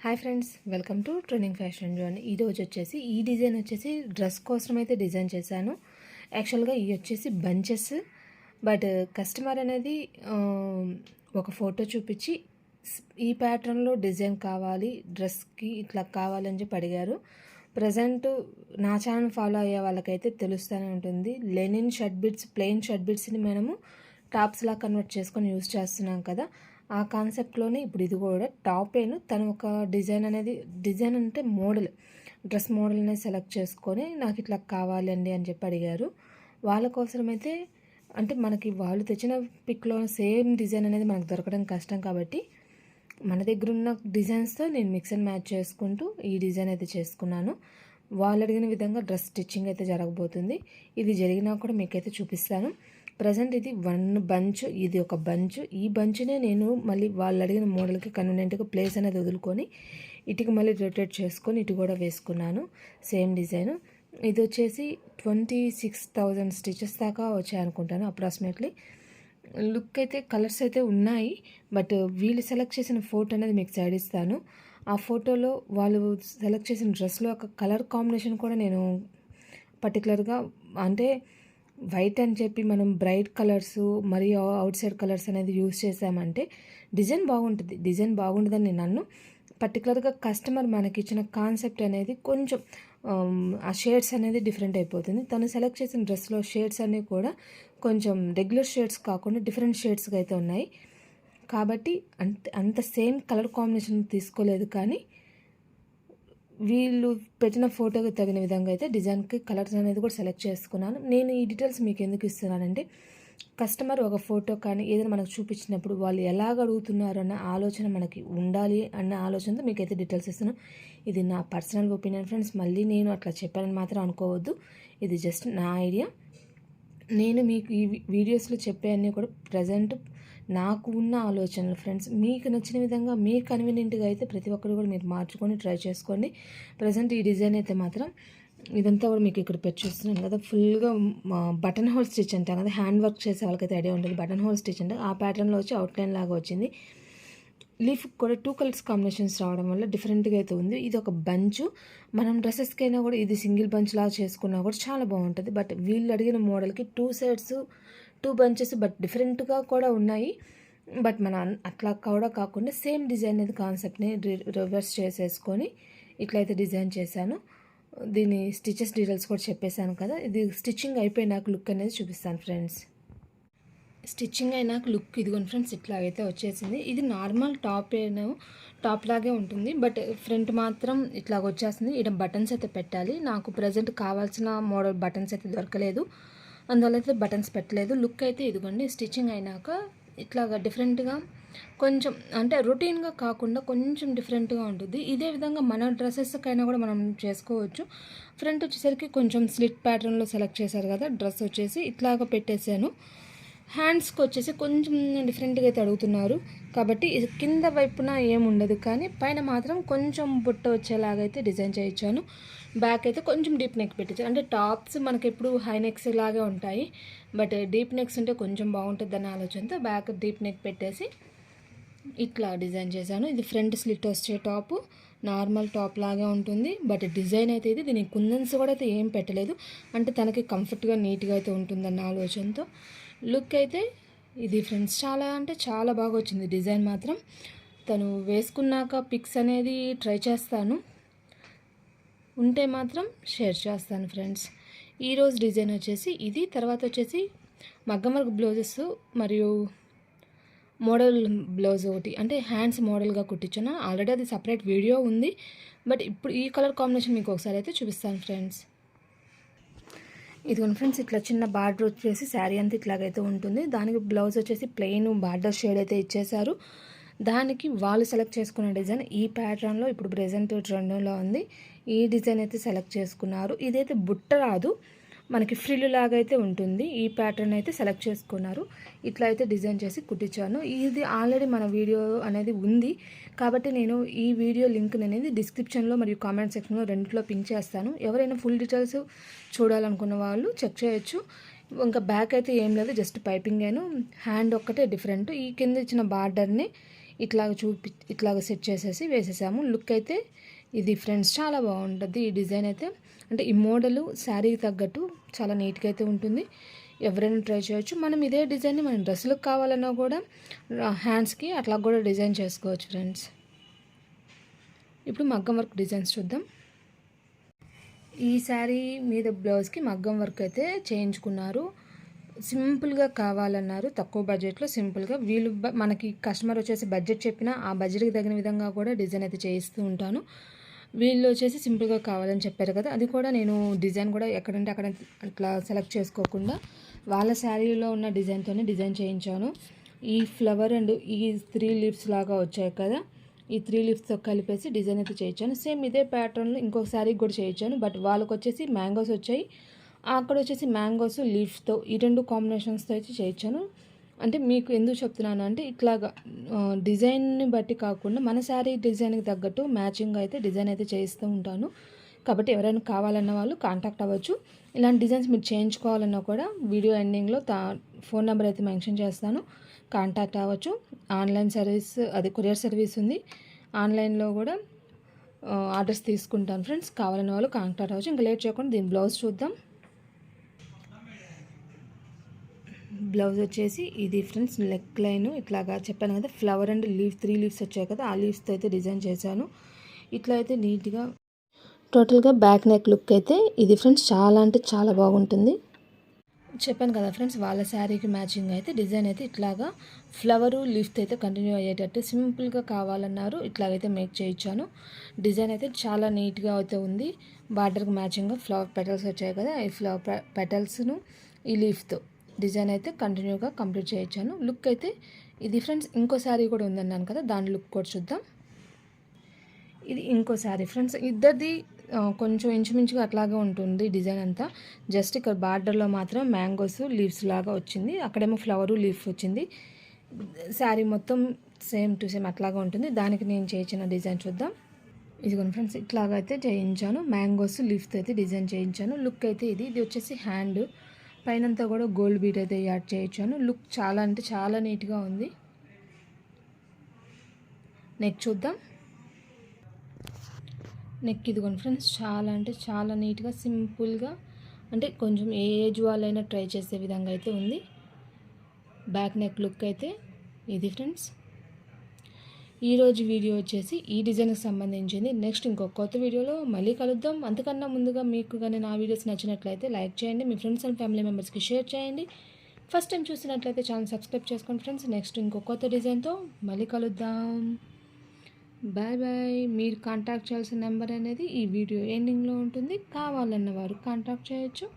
Hi friends, welcome to trending fashion zone. ఈరోజు వచ్చేసి ఈ డిజైన్ వచ్చేసి డ్రెస్ కోసం అయితే డిజైన్ చేశాను. యాక్చువల్గా ఇవి వచ్చేసి బంచెస్, బట్ కస్టమర్ అనేది ఒక ఫోటో చూపించి ఈ ప్యాటర్న్లో డిజైన్ కావాలి, డ్రెస్కి ఇట్లా కావాలని చెప్పి అడిగారు. ప్రజెంట్ నా ఛానల్ ఫాలో అయ్యే వాళ్ళకైతే తెలుస్తూనే ఉంటుంది. Linen shirt bits, plain shirt బిట్స్ని మనము టాప్స్లా కన్వర్ట్ చేసుకొని యూజ్ చేస్తున్నాం కదా. ఆ కాన్సెప్ట్లోనే ఇప్పుడు ఇది కూడా టాపేను తను ఒక డిజైన్ అంటే మోడల్, డ్రెస్ మోడల్ అనేది సెలెక్ట్ చేసుకొని నాకు ఇట్లా కావాలండి అని చెప్పి అడిగారు. వాళ్ళ కోసమైతే అంటే మనకి వాళ్ళు తెచ్చిన పిక్లో సేమ్ డిజైన్ అనేది మనకు దొరకడం కష్టం కాబట్టి మన దగ్గర ఉన్న డిజైన్స్తో నేను మిక్స్ అండ్ మ్యాచ్ చేసుకుంటూ ఈ డిజైన్ అయితే చేసుకున్నాను. వాళ్ళు అడిగిన విధంగా డ్రెస్ స్టిచ్చింగ్ అయితే జరగబోతుంది. ఇది జరిగినా కూడా మీకైతే చూపిస్తాను. ప్రజెంట్ ఇది వన్ బంచ్, ఇది ఒక బంచ్. ఈ బంచ్నే నేను మళ్ళీ వాళ్ళు అడిగిన మోడల్కి కన్వీనియంట్గా ప్లేస్ అనేది వదులుకొని ఇటుకి మళ్ళీ రొటేట్ చేసుకొని ఇటు కూడా వేసుకున్నాను సేమ్ డిజైన్. ఇది వచ్చేసి 26,000 స్టిచెస్ దాకా వచ్చాయి అనుకుంటాను అప్రాక్సిమేట్లీ. లుక్ అయితే కలర్స్ అయితే ఉన్నాయి, బట్ వీళ్ళు సెలెక్ట్ చేసిన ఫోటో అనేది మీకు సైడ్ ఇస్తాను. ఆ ఫోటోలో వాళ్ళు సెలెక్ట్ చేసిన డ్రెస్లో ఒక కలర్ కాంబినేషన్ కూడా నేను పర్టికులర్గా అంటే వైట్ అని చెప్పి మనం బ్రైట్ కలర్స్ మరియు అవుట్ సైడ్ కలర్స్ అనేది యూజ్ చేసామంటే డిజైన్ బాగుంటుందని నేను అన్ను. పర్టికులర్గా కస్టమర్ మనకి ఇచ్చిన కాన్సెప్ట్ అనేది కొంచెం ఆ షేడ్స్ అనేది డిఫరెంట్ అయిపోతుంది. తను సెలెక్ట్ చేసిన డ్రెస్లో షేడ్స్ అనేవి కూడా కొంచెం రెగ్యులర్ షేడ్స్ కాకుండా డిఫరెంట్ షేడ్స్గా అయితే ఉన్నాయి. కాబట్టి అంత సేమ్ కలర్ కాంబినేషన్ తీసుకోలేదు, కానీ వీళ్ళు పెట్టిన ఫోటోకి తగిన విధంగా అయితే డిజైన్కి కలర్స్ అనేది కూడా సెలెక్ట్ చేసుకున్నాను. నేను ఈ డీటెయిల్స్ మీకు ఎందుకు ఇస్తున్నానంటే కస్టమర్ ఒక ఫోటో కానీ ఏదైనా మనకు చూపించినప్పుడు వాళ్ళు ఎలాగ అడుగుతున్నారు అన్న ఆలోచన మనకి ఉండాలి అన్న ఆలోచనతో మీకైతే డీటెయిల్స్ ఇస్తున్నాను. ఇది నా పర్సనల్ ఒపీనియన్ ఫ్రెండ్స్, మళ్ళీ నేను అట్లా చెప్పానని మాత్రం అనుకోవద్దు. ఇది జస్ట్ నా ఐడియా. నేను మీకు ఈ వీడియోస్లో చెప్పేవన్నీ కూడా ప్రజెంట్ నాకు ఉన్న ఆలోచనలు ఫ్రెండ్స్. మీకు నచ్చిన విధంగా మీకు కన్వీనియంట్గా అయితే ప్రతి ఒక్కరు కూడా మీరు మార్చుకొని ట్రై చేసుకోండి. ప్రజెంట్ ఈ డిజైన్ అయితే మాత్రం ఇదంతా కూడా మీకు ఇక్కడ పెట్టి చూస్తున్నాను కదా, ఫుల్గా బటన్ హోల్ స్టిచ్ అంటాం కదా, హ్యాండ్ వర్క్ చేసే వాళ్ళకైతే ఐడియా ఉంటుంది. బటన్ హోల్ స్టిచ్ అంటే ఆ ప్యాటర్న్లో వచ్చి అవుట్లైన్ లాగా వచ్చింది. లీఫ్ కూడా 2 కలర్స్ కాంబినేషన్స్ రావడం వల్ల డిఫరెంట్గా అయితే ఉంది. ఇది ఒక బంచ్. మనం డ్రెస్సెస్కైనా కూడా ఇది సింగిల్ బంచ్ లాగా చేసుకున్నా కూడా చాలా బాగుంటుంది. బట్ వీళ్ళు అడిగిన మోడల్కి 2 సైడ్స్ 2 బంచెస్ బట్ డిఫరెంట్గా కూడా ఉన్నాయి. బట్ మన అట్లా కూడా కాకుండా సేమ్ డిజైన్ అనేది కాన్సెప్ట్ని రివర్స్ చేసేసుకొని ఇట్లయితే డిజైన్ చేశాను. దీని స్టిచెస్ డీటెయిల్స్ కూడా చెప్పేశాను కదా. ఇది స్టిచ్చింగ్ అయిపోయినాక లుక్ అనేది చూపిస్తాను ఫ్రెండ్స్. స్టిచ్చింగ్ అయినాక లుక్ ఇదిగోండి ఫ్రెండ్స్, ఇట్లాగైతే వచ్చేసింది. ఇది నార్మల్ టాప్ లాగే ఉంటుంది, బట్ ఫ్రంట్ మాత్రం ఇట్లాగ వచ్చేస్తుంది. ఇక్కడ బటన్స్ అయితే పెట్టాలి. నాకు ప్రజెంట్ కావాల్సిన మోడల్ బటన్స్ అయితే దొరకలేదు, అందువల్ల అయితే బటన్స్ పెట్టలేదు. లుక్ అయితే ఇదిగోండి స్టిచ్చింగ్ అయినాక ఇట్లాగా డిఫరెంట్గా కొంచెం అంటే రొటీన్గా కాకుండా కొంచెం డిఫరెంట్గా ఉంటుంది. ఇదే విధంగా మన డ్రెస్సెస్కైనా కూడా మనం చేసుకోవచ్చు. ఫ్రంట్ వచ్చేసరికి కొంచెం స్లిట్ ప్యాటర్న్లో సెలెక్ట్ చేశారు కదా, డ్రెస్ వచ్చేసి ఇట్లాగా పెట్టేశాను. హ్యాండ్స్కి వచ్చేసి కొంచెం డిఫరెంట్గా అయితే అడుగుతున్నారు కాబట్టి కింద వైపున ఏముండదు, కానీ పైన మాత్రం కొంచెం బుట్ట వచ్చేలాగైతే డిజైన్ చేయించాను. బ్యాక్ అయితే కొంచెం డీప్ నెక్ పెట్టించాను. అంటే టాప్స్ మనకి ఎప్పుడు హై నెక్స్ లాగే ఉంటాయి, బట్ డీప్ నెక్స్ ఉంటే కొంచెం బాగుంటుంది అన్న ఆలోచనతో బ్యాక్ డీప్ నెక్ పెట్టేసి ఇట్లా డిజైన్ చేశాను. ఇది ఫ్రంట్ స్లిట్ వచ్చే టాపు, నార్మల్ టాప్ లాగే ఉంటుంది. బట్ డిజైన్ అయితే ఇది దీనికి కుందన్స్ కూడా అయితే ఏం పెట్టలేదు, అంటే తనకి కంఫర్ట్గా నీట్గా అయితే ఉంటుందన్న ఆలోచనతో. లుక్ అయితే ఇది ఫ్రెండ్స్ చాలా అంటే చాలా బాగా వచ్చింది. డిజైన్ మాత్రం తను వేసుకున్నాక పిక్స్ అనేది ట్రై చేస్తాను, ఉంటే మాత్రం షేర్ చేస్తాను ఫ్రెండ్స్. ఈరోజు డిజైన్ వచ్చేసి ఇది. తర్వాత వచ్చేసి మగ్గం వర్క్ బ్లౌజెస్ మరియు మోడల్ బ్లౌజ్ ఒకటి అంటే హ్యాండ్స్ మోడల్గా కుట్టించాను. ఆల్రెడీ అది సపరేట్ వీడియో ఉంది, బట్ ఇప్పుడు ఈ కలర్ కాంబినేషన్ మీకు ఒకసారి అయితే చూపిస్తాను ఫ్రెండ్స్. ఇదిగోండి ఫ్రెండ్స్, ఇట్లా చిన్న బార్డర్ వచ్చేసి శారీ అంతా ఇట్లాగైతే ఉంటుంది. దానికి బ్లౌజ్ వచ్చేసి ప్లెయిన్ బార్డర్ షేడ్ అయితే ఇచ్చేశారు. దానికి వాళ్ళు సెలెక్ట్ చేసుకున్న డిజైన్ ఈ ప్యాటర్న్లో ఇప్పుడు ప్రెజెంట్ ట్రెండ్లో ఉంది. ఈ డిజైన్ అయితే సెలెక్ట్ చేసుకున్నారు. ఇదైతే బుట్ట రాదు, మనకి ఫ్రిల్ లాగా అయితే ఉంటుంది. ఈ ప్యాటర్న్ అయితే సెలెక్ట్ చేసుకున్నారు. ఇట్లా అయితే డిజైన్ చేసి కుట్టించాను. ఇది ఆల్రెడీ మన వీడియో అనేది ఉంది కాబట్టి నేను ఈ వీడియో లింక్ అనేది డిస్క్రిప్షన్లో మరియు కామెంట్ సెక్షన్లో రెండిట్లో పింక్ చేస్తాను. ఎవరైనా ఫుల్ డీటెయిల్స్ చూడాలనుకున్న వాళ్ళు చెక్ చేయొచ్చు. ఇంకా బ్యాక్ అయితే ఏం లేదు, జస్ట్ పైపింగ్ హ్యాండ్ ఒక్కటే డిఫరెంట్. ఈ కింద ఇచ్చిన బార్డర్ని ఇట్లాగ సెట్ చేసేసి వేసేసాము. లుక్ అయితే ఇది ఫ్రెండ్స్ చాలా బాగుంటుంది ఈ డిజైన్ అయితే. అంటే ఈ మోడలు శారీకి తగ్గట్టు చాలా నీట్గా అయితే ఉంటుంది. ఎవరైనా ట్రై చేయొచ్చు. మనం ఇదే డిజైన్ని మనం డ్రెస్సులకు కావాలన్నా కూడా హ్యాండ్స్కి అట్లా కూడా డిజైన్ చేసుకోవచ్చు ఫ్రెండ్స్. ఇప్పుడు మగ్గం వర్క్ డిజైన్స్ చూద్దాం. ఈ శారీ మీద బ్లౌజ్కి మగ్గం వర్క్ అయితే చేయించుకున్నారు. సింపుల్గా కావాలన్నారు, తక్కువ బడ్జెట్లో సింపుల్గా. వీళ్ళు మనకి కస్టమర్ వచ్చేసి బడ్జెట్ చెప్పినా ఆ బడ్జెట్కి తగిన విధంగా కూడా డిజైన్ అయితే చేయిస్తూ ఉంటాను. వీళ్ళు వచ్చేసి సింపుల్గా కావాలని చెప్పారు కదా, అది కూడా నేను డిజైన్ కూడా ఎక్కడంటే అక్కడ అట్లా సెలెక్ట్ చేసుకోకుండా వాళ్ళ శారీలో ఉన్న డిజైన్తోనే డిజైన్ చేయించాను. ఈ ఫ్లవర్ అండ్ ఈ 3 లీవ్స్ లాగా వచ్చాయి కదా, ఈ 3 లీవ్స్తో కలిపేసి డిజైన్ అయితే చేయించాను. సేమ్ ఇదే ప్యాటర్న్లో ఇంకొక శారీకి కూడా చేయించాను. బట్ వాళ్ళకి వచ్చేసి మ్యాంగోస్ వచ్చాయి, అక్కడ వచ్చేసి మ్యాంగోస్ లీవ్స్తో, ఈ 2 కాంబినేషన్స్తో అయితే చేయించాను. అంటే మీకు ఎందుకు చెప్తున్నాను అంటే ఇట్లాగా డిజైన్ని బట్టి కాకుండా మన శారీ డిజైన్కి తగ్గట్టు మ్యాచింగ్ అయితే డిజైన్ అయితే చేయిస్తూ ఉంటాను. కాబట్టి ఎవరైనా కావాలన్న వాళ్ళు కాంటాక్ట్ అవ్వచ్చు. ఇలాంటి డిజైన్స్ మీరు చేయించుకోవాలన్నా కూడా వీడియో ఎండింగ్లో ఫోన్ నెంబర్ అయితే మెన్షన్ చేస్తాను, కాంటాక్ట్ అవ్వచ్చు. ఆన్లైన్ సర్వీస్, అది కొరియర్ సర్వీస్ ఉంది. ఆన్లైన్లో కూడా ఆర్డర్స్ తీసుకుంటాను ఫ్రెండ్స్. కావాలన్న వాళ్ళు కాంటాక్ట్ అవ్వచ్చు. ఇంకా లేట్ చేయకుండా దీని బ్లౌజ్ చూద్దాం. బ్లౌజ్ వచ్చేసి ఇది ఫ్రెండ్స్, నెక్ లైన్ ఇట్లాగా చెప్పాను కదా, ఫ్లవర్ అండ్ 3 లీవ్స్ వచ్చాయి కదా, ఆ లీవ్స్తో అయితే డిజైన్ చేశాను. ఇట్లా అయితే నీట్గా టోటల్గా బ్యాక్ నెక్ లుక్ అయితే ఇది ఫ్రెండ్స్ చాలా అంటే చాలా బాగుంటుంది. చెప్పాను కదా ఫ్రెండ్స్, వాళ్ళ శారీకి మ్యాచింగ్ అయితే డిజైన్ అయితే ఇట్లాగా ఫ్లవరు లీఫ్తో అయితే కంటిన్యూ అయ్యేటట్టు సింపుల్గా కావాలన్నారు. ఇట్లాగైతే మేక్ చేయించాను. డిజైన్ అయితే చాలా నీట్గా అయితే ఉంది. బార్డర్కి మ్యాచింగ్గా ఫ్లవర్ పెటల్స్ వచ్చాయి కదా, ఈ ఫ్లవర్ పెటల్స్ను ఈ లీఫ్తో డిజైన్ అయితే కంటిన్యూగా కంప్లీట్ చేయించాను. లుక్ అయితే ఇది ఫ్రెండ్స్. ఇంకో శారీ కూడా ఉందన్నాను కదా, దాని లుక్ కూడా చూద్దాం. ఇది ఇంకో శారీ ఫ్రెండ్స్, ఇద్దరిది కొంచెం ఇంచుమించుగా అట్లాగే ఉంటుంది డిజైన్ అంతా. జస్ట్ ఇక్కడ బార్డర్లో మాత్రం మ్యాంగోస్ లీవ్స్ లాగా వచ్చింది, అక్కడేమో ఫ్లవరు లీఫ్ వచ్చింది. శారీ మొత్తం సేమ్ టు సేమ్ అట్లాగా ఉంటుంది. దానికి నేను చేయించిన డిజైన్ చూద్దాం. ఇదిగోండి ఫ్రెండ్స్, ఇట్లాగైతే చేయించాను. మ్యాంగోస్ లీఫ్తో అయితే డిజైన్ చేయించాను. లుక్ అయితే ఇది వచ్చేసి హ్యాండ్ పైనంతా కూడా గోల్డ్ బీట్ అయితే యాడ్ చేయించాను. లుక్ చాలా అంటే చాలా నీట్గా ఉంది. నెక్ చూద్దాం. నెక్ ఇదిగోండి ఫ్రెండ్స్, చాలా అంటే చాలా నీట్గా సింపుల్గా, అంటే కొంచెం ఏ ఏజ్ వాళ్ళైనా ట్రై చేసే విధంగా అయితే ఉంది. బ్యాక్ నెక్ లుక్ అయితే ఇది ఫ్రెండ్స్. ఈరోజు వీడియో వచ్చేసి ఈ డిజైన్కి సంబంధించింది. నెక్స్ట్ ఇంకొక కొత్త వీడియోలో మళ్ళీ కలుద్దాం. అంతకన్నా ముందుగా మీకు కానీ నా వీడియోస్ నచ్చినట్లయితే లైక్ చేయండి, మీ ఫ్రెండ్స్ అండ్ ఫ్యామిలీ మెంబర్స్కి షేర్ చేయండి. ఫస్ట్ టైం చూసినట్లయితే ఛానల్ సబ్స్క్రైబ్ చేసుకోండి ఫ్రెండ్స్. నెక్స్ట్ ఇంకొక కొత్త డిజైన్తో మళ్ళీ కలుద్దాం. Bye bye. మీరు కాంటాక్ట్ చేయాల్సిన నెంబర్ అనేది ఈ వీడియో ఎండింగ్లో ఉంటుంది. కావాలన్న వారు కాంటాక్ట్ చేయొచ్చు.